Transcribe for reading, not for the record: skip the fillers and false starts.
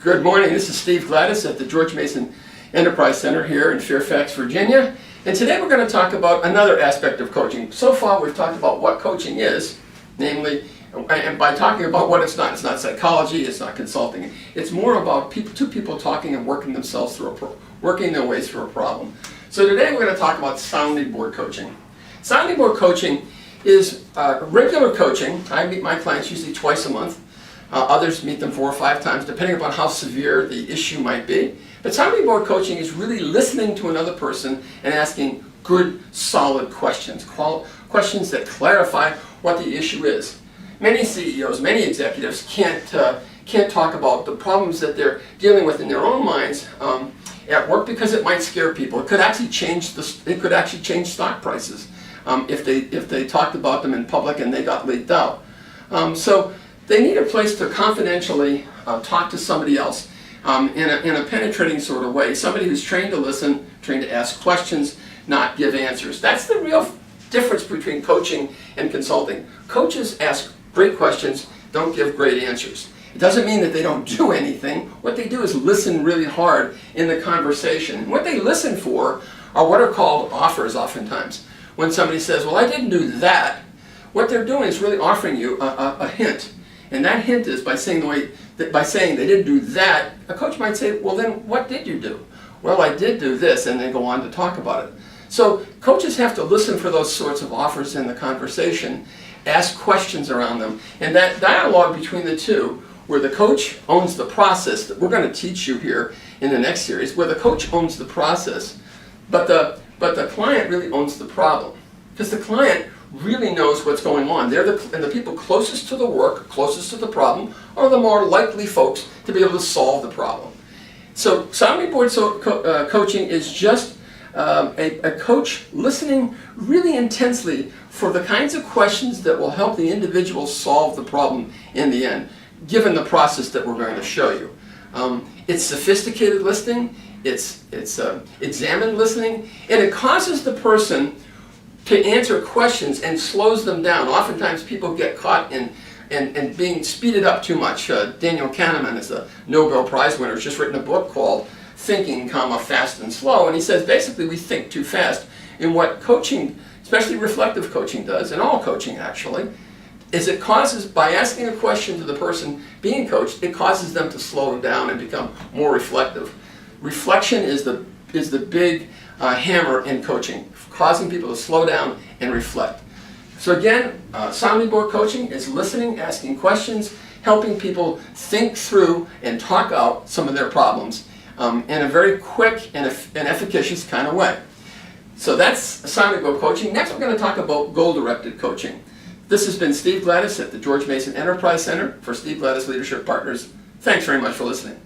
Good morning, this is Steve Gladis at the George Mason Enterprise Center here in Fairfax, Virginia. And today we're going to talk about another aspect of coaching. So far we've talked about what coaching is, namely, and by talking about what it's not psychology, it's not consulting. It's more about two people talking and working their way through a problem. So today we're going to talk about sounding board coaching. Sounding board coaching is regular coaching. I meet my clients usually twice a month. Others meet them 4 or 5 times, depending upon how severe the issue might be. But sounding board coaching is really listening to another person and asking good, solid questions. Questions that clarify what the issue is. Many CEOs, many executives can't talk about the problems that they're dealing with in their own minds at work because it might scare people. It could actually change stock prices if they talked about them in public and they got leaked out. So they need a place to confidentially talk to somebody else in a penetrating sort of way. Somebody who's trained to listen, trained to ask questions, not give answers. That's the real difference between coaching and consulting. Coaches ask great questions, don't give great answers. It doesn't mean that they don't do anything. What they do is listen really hard in the conversation. And what they listen for are what are called offers oftentimes. When somebody says, well, I didn't do that, what they're doing is really offering you a hint. And that hint is by saying they didn't do that, a coach might say, well then what did you do? Well, I did do this, and then go on to talk about it. So coaches have to listen for those sorts of offers in the conversation, ask questions around them, and that dialogue between the two, where the coach owns the process that we're going to teach you here in the next series, where the coach owns the process, but the client really owns the problem. Because the client really knows what's going on. And the people closest to the work, closest to the problem, are the more likely folks to be able to solve the problem. So sounding board coaching is just a coach listening really intensely for the kinds of questions that will help the individual solve the problem in the end, given the process that we're going to show you. It's sophisticated listening, it's examined listening, and it causes the person to answer questions and slows them down. Oftentimes people get caught in being speeded up too much. Daniel Kahneman is a Nobel Prize winner, has just written a book called Thinking, Fast and Slow, and he says basically we think too fast. And what coaching, especially reflective coaching does, and all coaching actually, is it causes, by asking a question to the person being coached, it causes them to slow down and become more reflective. Reflection is the big hammer in coaching, causing people to slow down and reflect. So again, sounding board coaching is listening, asking questions, helping people think through and talk out some of their problems in a very quick and efficacious kind of way. So that's sounding board coaching. Next we're going to talk about goal-directed coaching. This has been Steve Gladis at the George Mason Enterprise Center for Steve Gladis Leadership Partners. Thanks very much for listening.